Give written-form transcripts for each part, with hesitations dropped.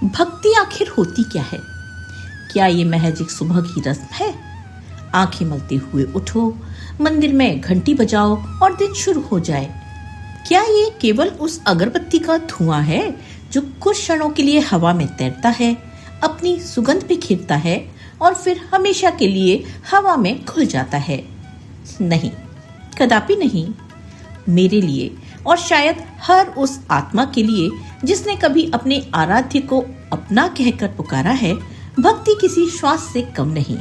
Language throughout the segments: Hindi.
भक्ति आखिर होती क्या है? क्या ये महज एक सुबह की रस्म है? आंखें मलते हुए उठो, मंदिर में घंटी बजाओ और दिन शुरू हो जाए। क्या ये केवल उस अगरबत्ती का धुआं है जो कुछ क्षणों के लिए हवा में तैरता है, अपनी सुगंध बिखेरता है और फिर हमेशा के लिए हवा में घुल जाता है? नहीं, कदापि नहीं। मेरे लिए और शायद हर उस आत्मा के लिए जिसने कभी अपने आराध्य को अपना कहकर पुकारा है, भक्ति किसी श्वास से कम नहीं।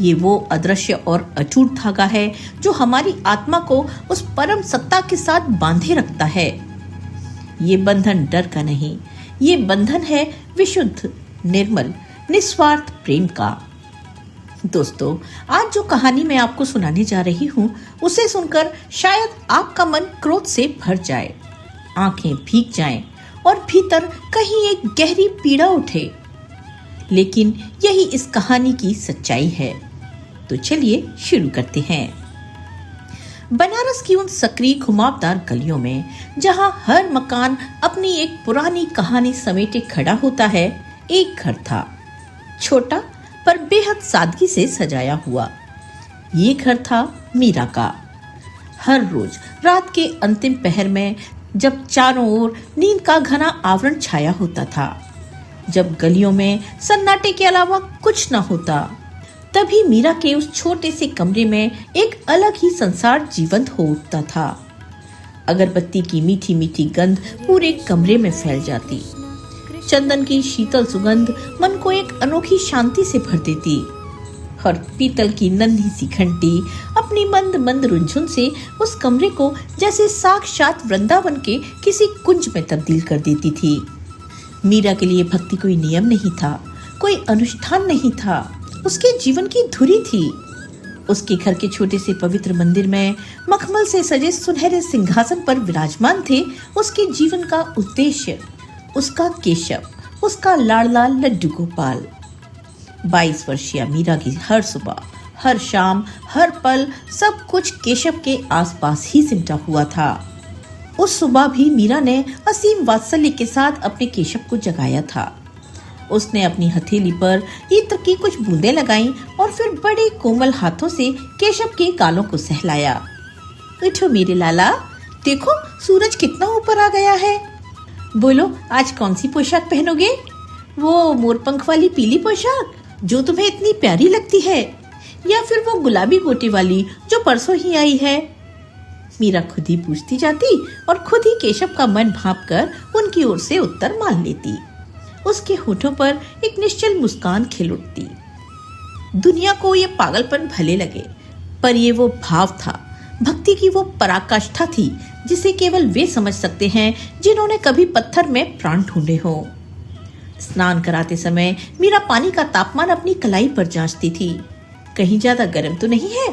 ये वो अदृश्य और अटूट धागा है जो हमारी आत्मा को उस परम सत्ता के साथ बांधे रखता है। ये बंधन डर का नहीं, ये बंधन है विशुद्ध, निर्मल, निस्वार्थ प्रेम का। दोस्तों, आज जो कहानी मैं आपको सुनाने जा रही हूँ, उसे सुनकर शायद आपका मन क्रोध से भर जाए, आंखें भीग जाएं और भीतर कहीं एक गहरी पीड़ा उठे। लेकिन यही इस कहानी की सच्चाई है। तो चलिए शुरू करते हैं। बनारस की उन सक्रिय घुमावदार गलियों में, जहां हर मकान अपनी एक पुरानी कहानी समेटे खड़ा होता है, एक घर था, छोटा पर बेहद सादगी से सजाया हुआ। ये घर था मीरा का। हर रोज रात के अंतिम पहर में, जब चारों ओर नींद का घना आवरण छाया होता था, जब गलियों में सन्नाटे के अलावा कुछ न होता, तभी मीरा के उस छोटे से कमरे में एक अलग ही संसार जीवंत हो उठता था। अगरबत्ती की मीठी मीठी गंध पूरे कमरे में फैल जाती। चंदन की शीतल सुगंध मन को एक अनोखी शांति से भर देती और पीतल की नन्ही सी घंटी अपनी मंद मंद रुंझुन से उस कमरे को जैसे साक्षात वृंदावन के किसी कुंज में तब्दील कर देती थी। मीरा के लिए भक्ति कोई नियम नहीं था, कोई अनुष्ठान नहीं था, उसके जीवन की धुरी थी। उसके घर के छोटे से पवित्र मंदिर में मखमल से सजे सुनहरे सिंहासन पर विराजमान थे उसके जीवन का उद्देश्य, उसका केशव, उसका लाडला लड्डू गोपाल। 22 वर्षीय मीरा की हर सुबह, हर शाम, हर पल सब कुछ केशव के आसपास ही सिमटा हुआ था। उस सुबह भी मीरा ने असीम वात्सल्य के साथ अपने केशव को जगाया था। उसने अपनी हथेली पर इत्र की कुछ बूंदें लगाईं और फिर बड़े कोमल हाथों से केशव के गालों को सहलाया। उठो मेरे लाला, देखो सूरज कितना ऊपर आ गया है। बोलो, आज कौन सी पोशाक पहनोगे? वो मोरपंख वाली पीली पोशाक जो तुम्हें इतनी प्यारी लगती है, या फिर वो गुलाबी गोटे वाली जो परसों ही आई है? मीरा खुद ही पूछती जाती और खुद ही केशव का मन भांपकर उनकी ओर से उत्तर मान लेती। उसके होठों पर एक निश्चल मुस्कान खिल उठती। दुनिया को ये पागलपन भले लगे, पर ये वो भाव था, भक्ति की वो पराकाष्ठा थी जिसे केवल वे समझ सकते हैं जिन्होंने कभी पत्थर में प्राण ढूंढे हो। स्नान कराते समय मीरा पानी का तापमान अपनी कलाई पर जांचती थी, कहीं ज्यादा गर्म तो नहीं है।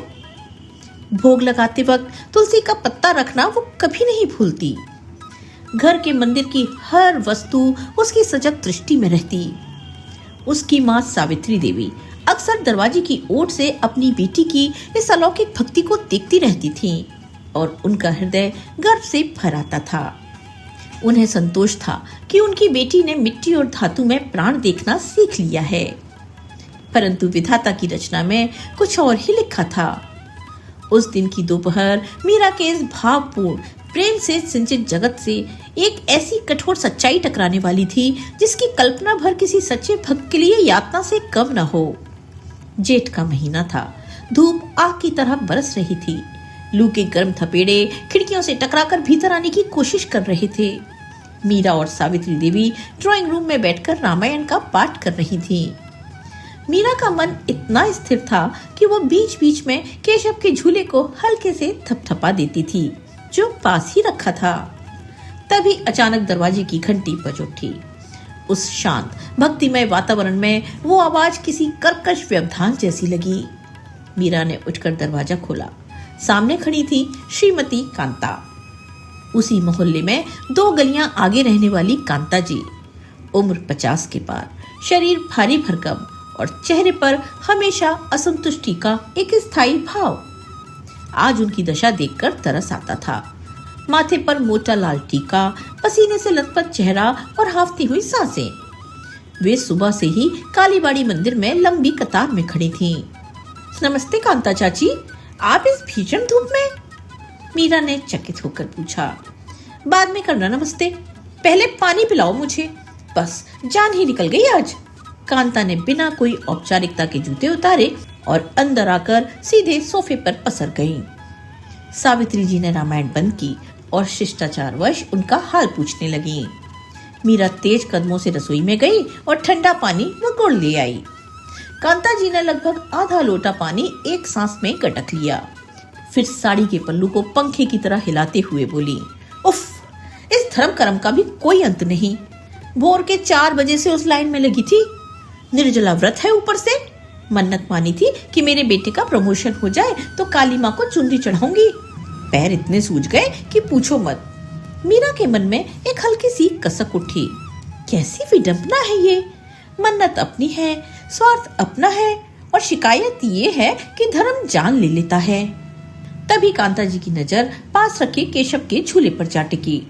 भोग लगाते वक्त तुलसी का पत्ता रखना वो कभी नहीं भूलती। घर के मंदिर की हर वस्तु उसकी सजग दृष्टि में रहती। उसकी माँ सावित्री देवी अक्सर दरवाजे की ओर से अपनी बेटी की इस अलौकिक भक्ति को देखती रहती थीं और उनका हृदय गर्व से भर आता था। उन्हें संतोष था कि उनकी बेटी ने मिट्टी और धातु में प्राण देखना सीख लिया है, परंतु विधाता की रचना में कुछ और ही लिखा था। उस दिन की दोपहर मीरा के इस भावपूर्ण प्रेम से सिंचित जगत से एक ऐसी कठोर सच्चाई टकराने वाली थी जिसकी कल्पना भर किसी सच्चे भक्त के लिए यातना से कम न हो। जेठ का महीना था, धूप आग की तरह बरस रही थी। लू के गर्म थपेड़े खिड़कियों से टकराकर भीतर आने की कोशिश कर रहे थे। मीरा और सावित्री देवी ड्राइंग रूम में बैठकर रामायण का पाठ कर रही थी। मीरा का मन इतना स्थिर था कि वो बीच बीच में केशव के झूले को हल्के से थपथपा देती थी जो पास ही रखा था। तभी अचानक दरवाजे की घंटी बज उठी। उस शांत भक्तिमय वातावरण में वो आवाज किसी कर्कश व्यवधान जैसी लगी। मीरा ने उठकर दरवाजा खोला। सामने खड़ी थी श्रीमती कांता। उसी मोहल्ले में 2 गलियां आगे रहने वाली कांता जी, उम्र 50 के पार, शरीर भारी भरकम और चेहरे पर हमेशा असंतुष्टि का एक स्थायी भाव। आज उनकी दशा देखकर तरस आता था। माथे पर मोटा लाल टीका, पसीने से लथपथ चेहरा और हाफती हुई सांसें। वे सुबह से ही कालीबाड़ी मंदिर में लंबी कतार में खड़ी थीं। नमस्ते कांता चाची, आप इस भीषण धूप में? मीरा ने चकित होकर पूछा। बाद में करना नमस्ते, पहले पानी पिलाओ मुझे, बस जान ही निकल गई आज। कांता ने बिना कोई औपचारिकता के जूते उतारे और अंदर आकर सीधे सोफे पर पसर गईं। सावित्री जी ने रामायण बंद की और शिष्टाचारवश उनका हाल पूछने लगी। मीरा तेज कदमों से रसोई में गई और ठंडा पानी वगोड़ ले आई। कांता जी ने लगभग आधा लोटा पानी एक सांस में गटक लिया, फिर साड़ी के पल्लू को पंखे की तरह हिलाते हुए बोली, उफ, इस धर्म कर्म का भी कोई अंत नहीं। भोर के 4 बजे से उस लाइन में लगी थी। निर्जला व्रत है, ऊपर से मन्नत मानी थी कि मेरे बेटे का प्रमोशन हो जाए तो काली माँ को चुनरी चढ़ाऊंगी। पैर इतने सूज गए कि पूछो मत। मीरा के मन में एक हल्की सी कसक उठी। कैसी विडंबना है ये। मन्नत अपनी है, स्वार्थ अपना है, और शिकायत ये है कि धर्म जान ले लेता है। तभी कांता जी की नजर पास रखे केशव के झूले पर जा टिकी।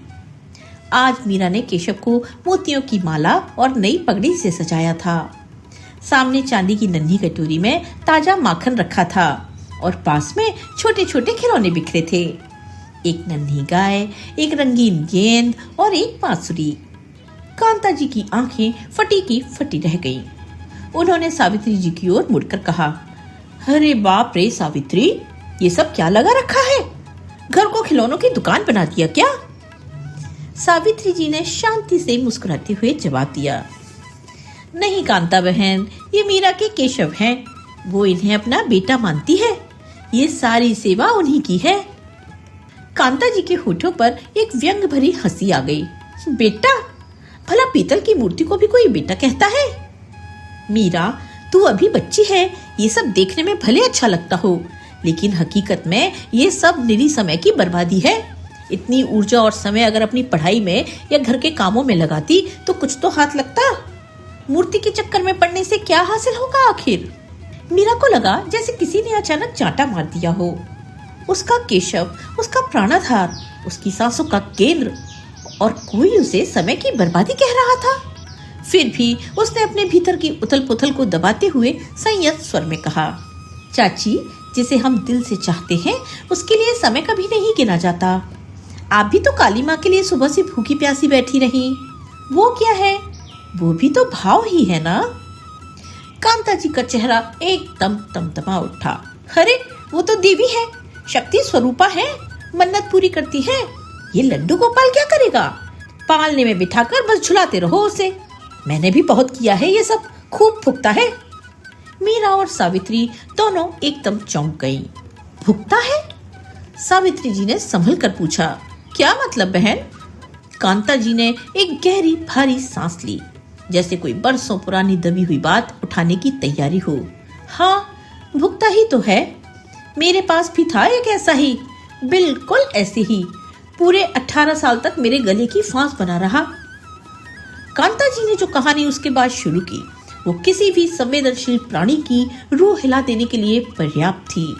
आज मीरा ने केशव को मोतियों की माला और नई पगड़ी से सजाया था। सामने चांदी की नन्ही कटोरी में ताजा माखन रखा था और पास में छोटे छोटे खिलौने बिखरे थे। एक नन्ही गाय, एक रंगीन गेंद और एक बांसुरी। कांता जी की आंखें फटी की फटी रह गईं। उन्होंने सावित्री जी की ओर मुड़कर कहा, अरे बाप रे सावित्री, ये सब क्या लगा रखा है? घर को खिलौनों की दुकान बना दिया क्या? सावित्री जी ने शांति से मुस्कुराते हुए जवाब दिया, नहीं कांता बहन, ये मीरा के केशव हैं। वो इन्हें अपना बेटा मानती है। ये सारी सेवा उन्हीं की है। कांता जी के होठों पर एक व्यंग भरी हंसी आ गई। बेटा? भला पीतल की मूर्ति को भी कोई बेटा कहता है? मीरा, तू अभी बच्ची है। ये सब देखने में भले अच्छा लगता हो, लेकिन हकीकत में ये सब निरी समय की बर्बादी है। इतनी ऊर्जा और समय अगर अपनी पढ़ाई में या घर के कामों में लगाती तो कुछ तो हाथ लगता। मूर्ति के चक्कर में पड़ने से क्या हासिल होगा आखिर? मीरा को लगा जैसे किसी ने अचानक चांटा मार दिया हो। उसका केशव, उसका प्राणाधार, उसकी सांसों का केंद्र, और कोई उसे समय की बर्बादी कह रहा था। फिर भी उसने अपने भीतर की उथल पुथल को दबाते हुए संयत स्वर में कहा, चाची, जिसे हम दिल से चाहते हैं उसके लिए समय कभी नहीं गिना जाता। आप भी तो काली माँ के लिए सुबह से भूखी प्यासी बैठी रही। वो क्या है? वो भी तो भाव ही है ना। कांता जी का चेहरा एकदम तमतमा उठा। अरे वो तो देवी है, शक्ति स्वरूपा है, मन्नत पूरी करती है। ये लड्डू गोपाल क्या करेगा? पालने में बिठाकर बस झुलाते रहो उसे। मैंने भी बहुत किया है ये सब, खूब भुगता है। मीरा और सावित्री दोनों एकदम चौंक गईं। भुगता है? सावित्री जी ने संभल कर पूछा, क्या मतलब बहन? कांता जी ने एक गहरी भारी सांस ली, जैसे कोई बरसों पुरानी दबी हुई बात उठाने की तैयारी हो। हाँ, भुगता ही तो है। मेरे पास भी था एक ऐसा ही, बिल्कुल ऐसे ही। पूरे 18 साल तक मेरे गले की फांस बना रहा। कांता जी ने जो कहानी उसके बाद शुरू की, वो किसी भी संवेदनशील प्राणी की रूह हिला देने के लिए पर्याप्त थी।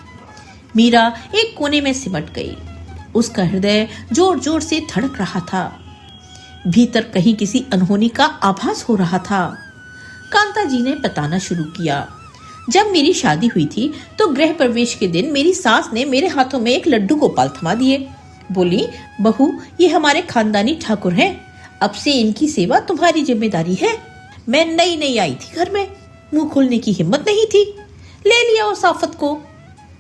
मीरा एक कोने में सिमट गई। उसका हृदय जोर जोर से धड़क रहा था। भीतर कहीं किसी अनहोनी का आभास हो रहा था। कांता जी ने बताना शुरू किया, जब मेरी शादी हुई थी तो गृह प्रवेश के दिन मेरी सास ने मेरे हाथों में एक लड्डू गोपाल थमा दिए। बोली, बहू, ये हमारे खानदानी ठाकुर हैं, अब से इनकी सेवा तुम्हारी जिम्मेदारी है। मैं नई नई आई थी घर में, मुंह खोलने की हिम्मत नहीं थी। ले लिया उस आफत को।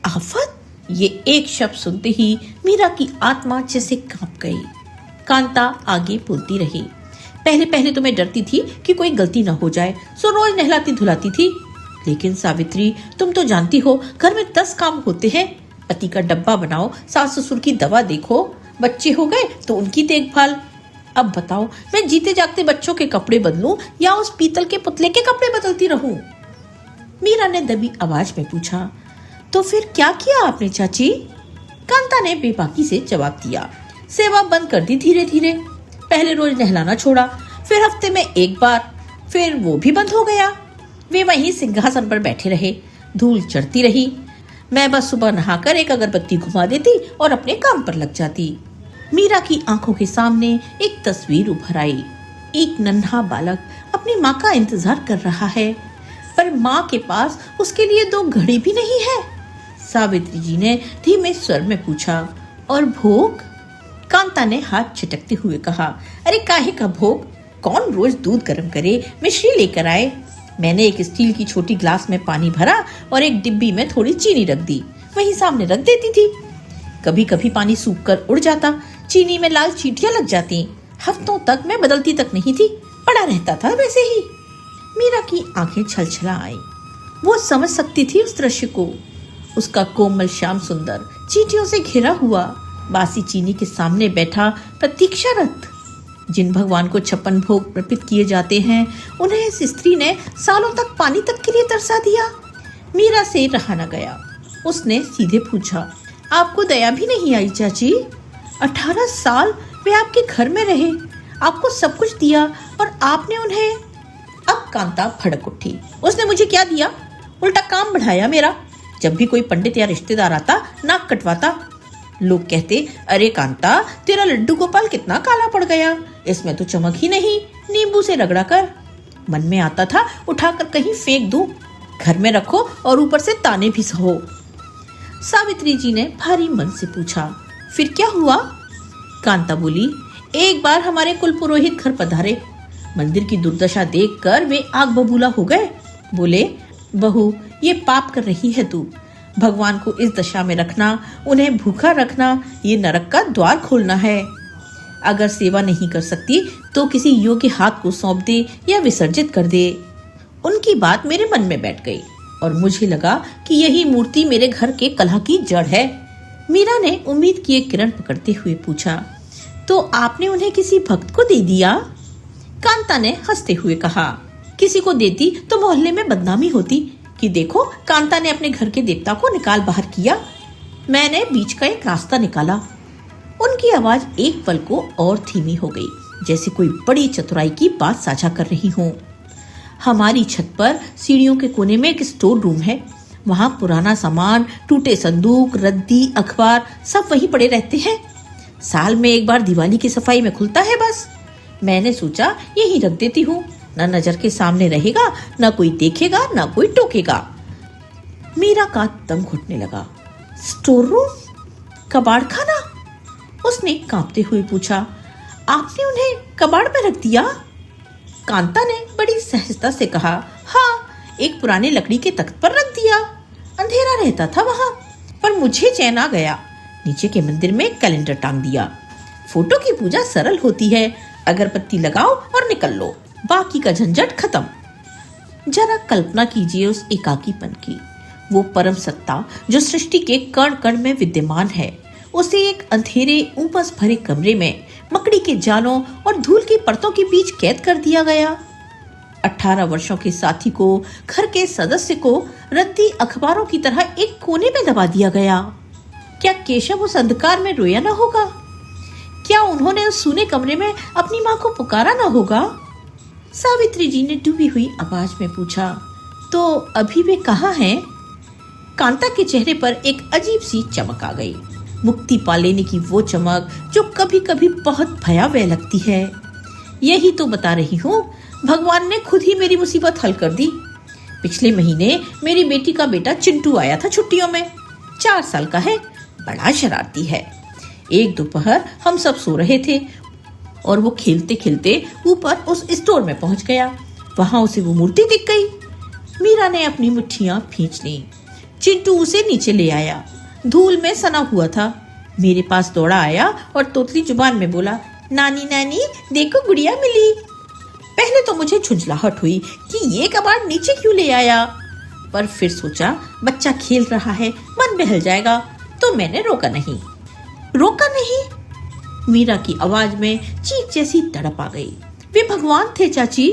आफत? ये एक शब्द सुनते ही मीरा की आत्मा जैसे कांप गई। कांता आगे बोलती रही, पहले पहले तो मैं डरती थी कि कोई गलती न हो जाए, सो रोज नहलाती धुलाती थी। लेकिन सावित्री, तुम तो जानती हो घर में 10 काम होते हैं। पति का डब्बा बनाओ, सास ससुर की दवा देखो, बच्चे हो गए तो उनकी देखभाल। अब बताओ, मैं जीते जागते बच्चों के कपड़े बदलूं या उस पीतल के पुतले के कपड़े बदलती रहूं? मीरा ने दबी आवाज में पूछा, तो फिर क्या किया आपने चाची? कांता ने बेबाकी से जवाब दिया, सेवा बंद कर दी धीरे धीरे। पहले रोज नहलाना छोड़ा, फिर हफ्ते में एक बार, फिर वो भी बंद हो गया। वे वहीं सिंहासन पर बैठे रहे, धूल चढ़ती रही। मैं बस सुबह नहाकर एक अगरबत्ती घुमा देती और अपने काम पर लग जाती। मीरा की आंखों के सामने एक तस्वीर उभर आई। एक नन्हा बालक अपनी माँ का इंतजार कर रहा है, पर माँ के पास उसके लिए 2 घड़ी भी नहीं है। सावित्री जी ने धीमे स्वर में पूछा, और भोग? कांता ने हाथ छिटकते हुए कहा, अरे काहे का भोग? कौन रोज दूध गर्म करे, मिश्री लेकर आए। मैंने एक स्टील की छोटी ग्लास में पानी भरा और एक डिब्बी में थोड़ी चीनी रख दी, वहीं सामने रख देती थी। कभी कभी पानी सूख कर उड़ जाता, चीनी में लाल चींटियां लग जाती। हफ्तों तक मैं बदलती तक नहीं थी, पड़ा रहता था वैसे ही। मीरा की आंखें छलछला आई। वो समझ सकती थी उस दृश्य को। उसका कोमल श्याम सुंदर चींटियों से घिरा हुआ बासी चीनी के सामने बैठा प्रतीक्षारत। जिन भगवान को 56 भोग अर्पित किए जाते हैं, उन्हें इस स्त्री ने सालों तक पानी तक के लिए तरसा दिया। मीरा से रहा न गया। उसने सीधे पूछा, आपको दया भी नहीं आई चाची? 18 साल वे आपके घर में रहे, आपको सब कुछ दिया, और आपने उन्हें। अब कांता भड़क उठी। उसने मुझे क्या दिया? उल्टा काम बढ़ाया मेरा। जब भी कोई पंडित या रिश्तेदार आता, नाक कटवाता। लोग कहते, अरे कांता, तेरा लड्डू गोपाल कितना काला पड़ गया, इसमें तो चमक ही नहीं, नींबू से रगड़ा कर। मन में आता था उठाकर कहीं फेंक दूं, घर में रखो और ऊपर से ताने भी सहो। सावित्री जी ने भारी मन से पूछा, फिर क्या हुआ? कांता बोली, एक बार हमारे कुल पुरोहित घर पधारे। मंदिर की दुर्दशा देखकर वे आग बबूला हो गए। बोले, बहू, ये पाप कर रही है तू। भगवान को इस दशा में रखना, उन्हें भूखा रखना, ये नरक का द्वार खोलना है। अगर सेवा नहीं कर सकती तो किसी योग्य हाथ को सौंप दे या विसर्जित कर दे। उनकी बात मेरे मन में बैठ गई और मुझे लगा कि यही मूर्ति मेरे घर के कलह की जड़ है। मीरा ने उम्मीद की एक किरण पकड़ते हुए पूछा, तो आपने उन्हें किसी भक्त को दे दिया? कांता ने हंसते हुए कहा, किसी को देती तो मोहल्ले में बदनामी होती कि देखो कांता ने अपने घर के देवता को निकाल बाहर किया। मैंने बीच का एक रास्ता निकाला। उनकी आवाज एक पल को और धीमी हो गई, जैसे कोई बड़ी चतुराई की बात साझा कर रही हूँ। हमारी छत पर सीढ़ियों के कोने में एक स्टोर रूम है। वहाँ पुराना सामान, टूटे संदूक, रद्दी, अखबार सब वहीं पड़े रहते हैं। साल में एक बार दिवाली की सफाई में खुलता है बस। मैंने सोचा यहीं रख देती हूँ, न नजर के सामने रहेगा, न कोई देखेगा, न कोई टोकेगा। मीरा का दम घुटने लगा। Store room? कबाड़ खाना? उसने कांपते हुए पूछा, आपने उन्हें कबाड़ में रख दिया? कांता ने बड़ी सहजता से कहा, हाँ, एक पुराने लकड़ी के तख्त पर रख दिया। अंधेरा रहता था वहां, पर मुझे चैन आ गया। नीचे के मंदिर में कैलेंडर टांग दिया। फोटो की पूजा सरल होती है, अगरबत्ती लगाओ और निकल लो, बाकी का झंझट खत्म। जरा कल्पना कीजिए उस एकाकीपन की। वो परम सत्ता जो सृष्टि के कण कण में विद्यमान है, उसे एक अंधेरे उमस भरे कमरे में मकड़ी के जालों और धूल की परतों के बीच कैद कर दिया गया। 18 वर्षों के साथी को, घर के सदस्य को रद्दी अखबारों की तरह एक कोने में दबा दिया गया। क्या केशव उस अंधकार में रोया न होगा? क्या उन्होंने उस सूने कमरे में अपनी माँ को पुकारा न होगा? सावित्री जी ने डूबी हुई आवाज में पूछा, तो अभी वे कहाँ हैं? कांता के चेहरे पर एक अजीब सी चमक आ गई। मुक्ति पा लेने की वो चमक जो कभी कभी बहुत भयावह लगती है। यही तो बता रही हूँ, भगवान ने खुद ही मेरी मुसीबत हल कर दी। पिछले महीने मेरी बेटी का बेटा चिंटू आया था छुट्टियों में। 4 साल का है, बड़ा शरारती है। एक दोपहर हम सब सो रहे थे और वो खेलते खेलते ऊपर उस स्टोर में पहुंच गया। वहां उसे वो मूर्ति दिख गई। मीरा ने अपनी मुट्ठियां खींच ली। चिंटू उसे नीचे ले आया। धूल में सना हुआ था। मेरे पास दौड़ा आया और तोतली जुबान में बोला, नानी नानी देखो गुड़िया मिली। पहले तो मुझे झुंझलाहट हुई कि ये कबाड़ नीचे क्यों ले आया, पर फिर सोचा बच्चा खेल रहा है, मन बहल जाएगा, तो मैंने रोका नहीं। रोका नहीं? मीरा की आवाज में चीख जैसी तड़प आ गई। वे भगवान थे चाची,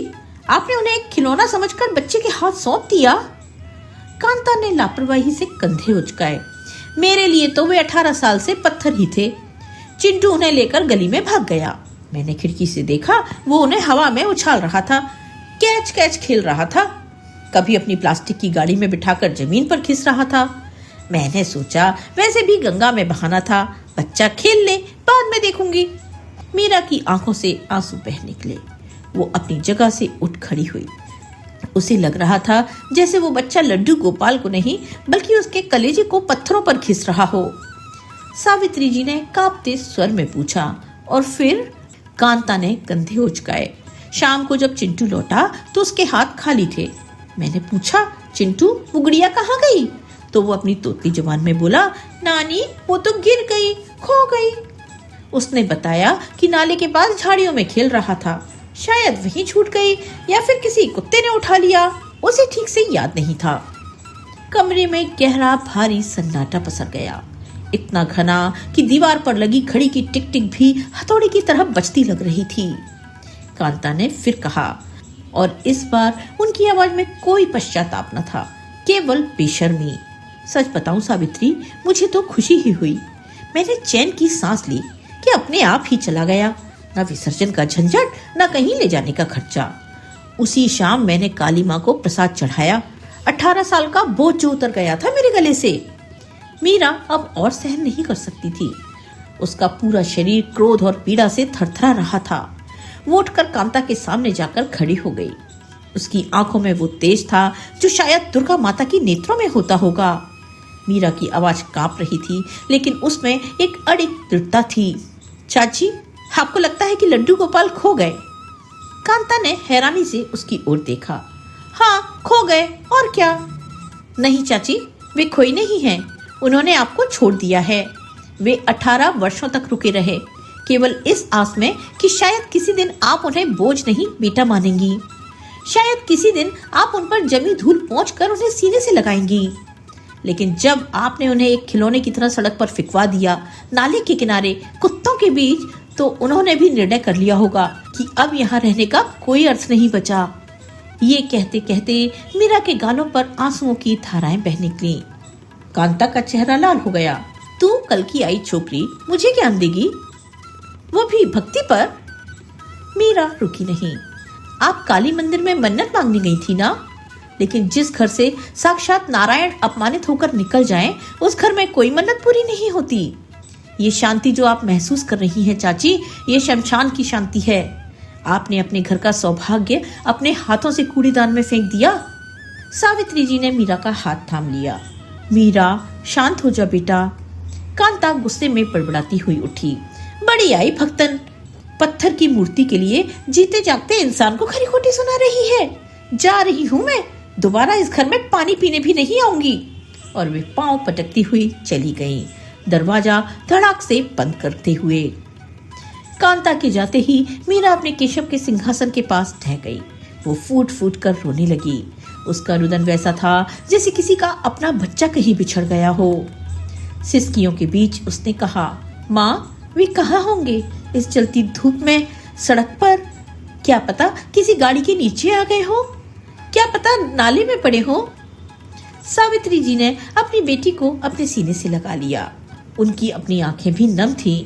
आपने उन्हें एक खिलौना समझकर बच्चे के हाथ सौंप दिया। कांता ने लापरवाही से कंधे उचकाए। मेरे लिए तो वे 18 साल से पत्थर ही थे। चिंटू उन्हें लेकर गली में भाग गया। मैंने खिड़की से देखा, वो उन्हें हवा में उछाल रहा था, कैच कैच खेल रहा था। कभी अपनी प्लास्टिक की गाड़ी में बिठाकर जमीन पर खिस रहा था। मैंने सोचा वैसे भी गंगा में बहाना था, बच्चा खेल ले, बाद में देखूंगी। मीरा की आंखों से आंसू बह निकले। वो अपनी जगह से उठ खड़ी हुई। उसे लग रहा था जैसे वो बच्चा लड्डू गोपाल को नहीं बल्कि उसके कलेजे को पत्थरों पर घिस रहा हो। सावित्री जी ने कांपते स्वर में पूछा और फिर कांता ने कंधे उचकाए। शाम को जब चिंटू लौटा तो उसके हाथ खाली थे। मैंने पूछा, चिंटू वो गुड़िया कहाँ गई? तो वो अपनी तोतली जुबान में बोला, नानी वो तो गिर गई, खो गई। उसने बताया कि नाले के पास झाड़ियों में खेल रहा था, शायद वहीं छूट गई या फिर किसी कुत्ते ने उठा लिया, उसे ठीक से याद नहीं था। कमरे में गहरा भारी सन्नाटा पसर गया, इतना घना कि दीवार पर लगी घड़ी की टिक टिक भी हथौड़े की तरह बजती लग रही थी। कांता ने फिर कहा, और इस बार उनकी आवाज में कोई पश्चाताप न था, केवल बेशर्मी। सच बताऊं सावित्री, मुझे तो खुशी ही हुई। मैंने चैन की सांस ली कि अपने आप ही चला गया, न विसर्जन का झंझट, न कहीं ले जाने का खर्चा। उसी शाम मैंने काली माँ को प्रसाद चढ़ाया। 18 साल का बोझ जो उतर गया था मेरे गले से। मीरा अब और सहन नहीं कर सकती थी। उसका पूरा शरीर क्रोध और पीड़ा से थरथरा रहा था। वो उठकर कांता के सामने जाकर खड़ी हो गई। उसकी आंखों में वो तेज था जो शायद दुर्गा माता की नेत्रों में होता होगा। मीरा की आवाज कांप रही थी, लेकिन उसमें एक अड़िग दृढ़ता थी। चाची, आपको लगता है कि लड्डू गोपाल खो गए? कांता ने हैरानी से उसकी ओर देखा। हाँ, खो गए, और क्या? नहीं चाची, वे खोए नहीं हैं। उन्होंने आपको छोड़ दिया है। वे 18 वर्षों तक रुके रहे, केवल इस आस में कि शायद किसी दिन आप उन्हें बोझ नहीं बेटा मानेंगी। शायद किसी दिन आप उन पर जमी धूल पोंछकर उन्हें सीने से लगाएंगी। लेकिन जब आपने उन्हें एक खिलौने की तरह सड़क पर फिकवा दिया, नाले के किनारे कुत्तों के बीच, तो उन्होंने भी निर्णय कर लिया होगा कि अब यहाँ रहने का कोई अर्थ नहीं बचा। ये कहते कहते मीरा के गालों पर आंसुओं की धाराएं बह निकली। कांता का चेहरा लाल हो गया। तू कल की आई छोकरी मुझे ज्ञान देगी, वो भी भक्ति पर? मीरा रुकी नहीं। आप काली मंदिर में मन्नत मांगने गई थी ना? लेकिन जिस घर से साक्षात नारायण अपमानित होकर निकल जाएं, उस घर में कोई मन्नत पूरी नहीं होती। ये शांति जो आप महसूस कर रही हैं चाची, ये शमशान की शांति है। आपने अपने घर का सौभाग्य अपने हाथों से कूड़ेदान में फेंक दिया। सावित्री जी ने मीरा का हाथ थाम लिया। मीरा, शांत हो जा बेटा। कांता गुस्से में बड़बड़ाती हुई उठी। बड़ी आई भक्तन, पत्थर की मूर्ति के लिए जीते जागते इंसान को खरी खोटी सुना रही है। जा रही हूँ मैं, दोबारा इस घर में पानी पीने भी नहीं आऊंगी। और वे पांव पटकती हुई चली गईं, दरवाजा धड़ाक से बंद करते हुए। कांता के जाते ही मीरा अपने केशव के सिंहासन के पास ढह गई। वो फूट फूट कर रोने लगी। उसका रुदन वैसा था जैसे किसी का अपना बच्चा कहीं बिछड़ गया हो। सिसकियों के बीच उसने कहा, माँ, वे कहाँ होंगे इस जलती धूप में, सड़क पर? क्या पता किसी गाड़ी के नीचे आ गए हो, क्या पता नाले में पड़े हो। सावित्री जी ने अपनी बेटी को अपने सीने से लगा लिया। उनकी अपनी आंखें भी नम थीं।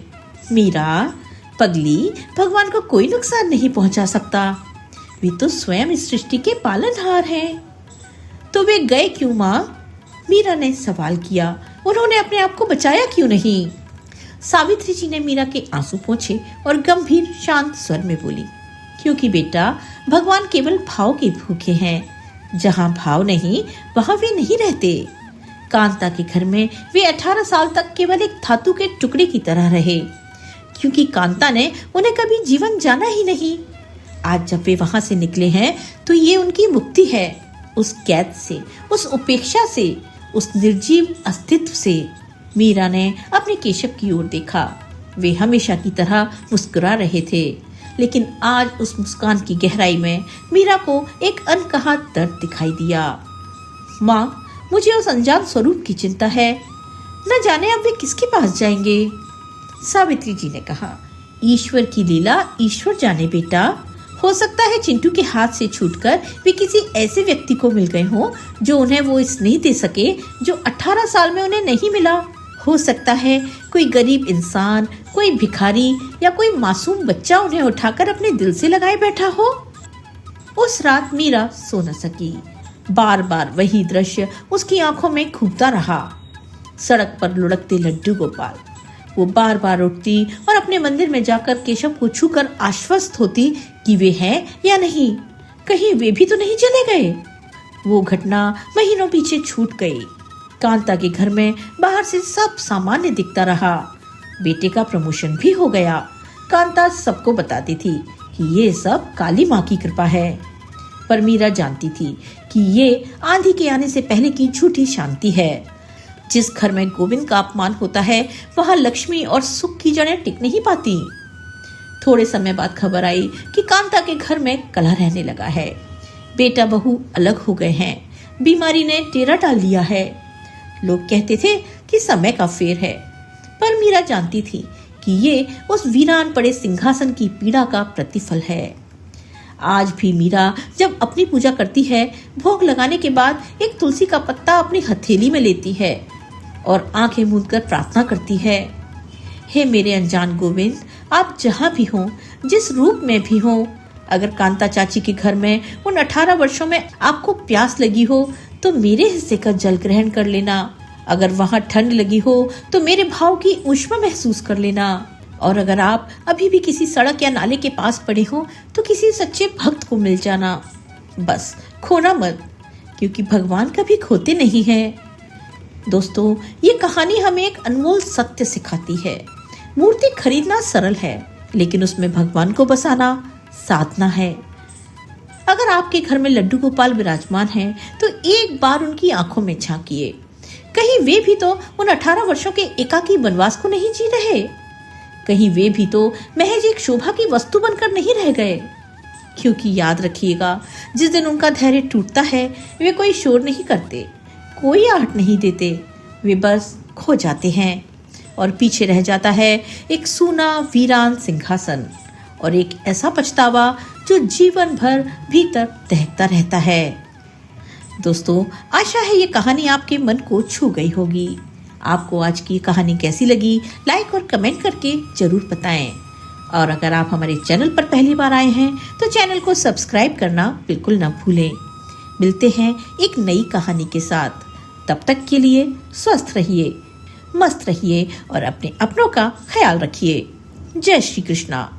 मीरा पगली, भगवान को कोई नुकसान नहीं पहुंचा सकता। वे तो स्वयं इस सृष्टि के पालनहार हैं। तो वे गए क्यों माँ? मीरा ने सवाल किया। उन्होंने अपने आप को बचाया क्यों नहीं? सावित्री जी ने मीरा के आंसू पोंछे और गंभीर शांत स्वर में बोली, क्योंकि बेटा, भगवान केवल भाव के भूखे हैं। जहाँ भाव नहीं, वहाँ वे नहीं रहते। कांता के घर में वे 18 साल तक केवल एक धातु के टुकड़े की तरह रहे, क्योंकि कांता ने उन्हें कभी जीवन जाना ही नहीं। आज जब वे वहां से निकले हैं, तो ये उनकी मुक्ति है, उस कैद से, उस उपेक्षा से, उस निर्जीव अस्तित्व से। मीरा ने अपने केशव की ओर देखा। वे हमेशा की तरह मुस्कुरा रहे थे, लेकिन आज उस मुस्कान की गहराई में मीरा को एक अनकहा दर्द दिखाई दिया। माँ, मुझे उस अनजान स्वरूप की चिंता है। न जाने अब वे किसके पास जाएंगे। सावित्री जी ने कहा, ईश्वर की लीला ईश्वर जाने बेटा। हो सकता है चिंटू के हाथ से छूटकर वे किसी ऐसे व्यक्ति को मिल गए हों जो उन्हें वो स्नेह दे सके जो 18 साल में उन्हें नहीं मिला। हो सकता है कोई गरीब इंसान, कोई भिखारी या कोई मासूम बच्चा उन्हें उठाकर अपने दिल से लगाए बैठा हो। उस रात मीरा सो न सकी। बार बार वही दृश्य उसकी आंखों में घूमता रहा। सड़क पर लुढ़कते लड्डू गोपाल। वो बार बार उठती और अपने मंदिर में जाकर केशव को छूकर आश्वस्त होती कि वे हैं या नहीं, कहीं वे भी तो नहीं चले गए। वो घटना महीनों पीछे छूट गई। कांता के घर में बाहर से सब सामान्य दिखता रहा। बेटे का प्रमोशन भी हो गया। कांता सबको बताती थी कि ये सब काली माँ की कृपा है, पर मीरा जानती थी कि ये आंधी के आने से पहले की झूठी शांति है। जिस घर में गोविंद का अपमान होता है वहां लक्ष्मी और सुख की जड़ें टिक नहीं पाती। थोड़े समय बाद खबर आई कि कांता के घर में कलह रहने लगा है। बेटा बहू अलग हो गए हैं, बीमारी ने डेरा डाल लिया है। लोग कहते थे कि समय का फेर है, पर मीरा जानती थी कि ये उस वीरान पड़े सिंहासन की पीड़ा का प्रतिफल है। आज भी मीरा जब अपनी पूजा करती है, भोग लगाने के बाद एक तुलसी का पत्ता अपनी हथेली में लेती है और आंखें मूंदकर प्रार्थना करती है, हे मेरे अनजान गोविंद, आप जहाँ भी हों, जिस रूप में भी हों, अगर कांता चाची के घर में उन 18 वर्षों में आपको प्यास लगी हो तो मेरे हिस्से का जल ग्रहण कर लेना। अगर वहाँ ठंड लगी हो तो मेरे भाव की ऊष्मा महसूस कर लेना। और अगर आप अभी भी किसी सड़क या नाले के पास पड़े हो तो किसी सच्चे भक्त को मिल जाना। बस खोना मत, क्योंकि भगवान कभी खोते नहीं हैं। दोस्तों, ये कहानी हमें एक अनमोल सत्य सिखाती है। मूर्ति खरीदना सरल है, लेकिन उसमें भगवान को बसाना साधना है। अगर आपके घर में लड्डू गोपाल विराजमान हैं, तो एक बार उनकी आंखों में झांकिए। कहीं वे भी तो उन 18 वर्षों के एकाकी वनवास को नहीं जी रहे। कहीं वे भी तो महज एक शोभा की वस्तु बनकर नहीं रह गए। क्योंकि याद रखिएगा, जिस दिन उनका धैर्य टूटता है, वे कोई शोर नहीं करते, कोई आहट नहीं देते, वे बस खो जाते हैं और पीछे रह जाता है एक सूना वीरान सिंहासन और एक ऐसा पछतावा जो जीवन भर भीतर दहकता रहता है। दोस्तों, आशा है ये कहानी आपके मन को छू गई होगी। आपको आज की कहानी कैसी लगी, लाइक और कमेंट करके जरूर बताएं। और अगर आप हमारे चैनल पर पहली बार आए हैं तो चैनल को सब्सक्राइब करना बिल्कुल न भूलें। मिलते हैं एक नई कहानी के साथ। तब तक के लिए स्वस्थ रहिए, मस्त रहिए और अपने अपनों का ख्याल रखिए। जय श्री कृष्णा।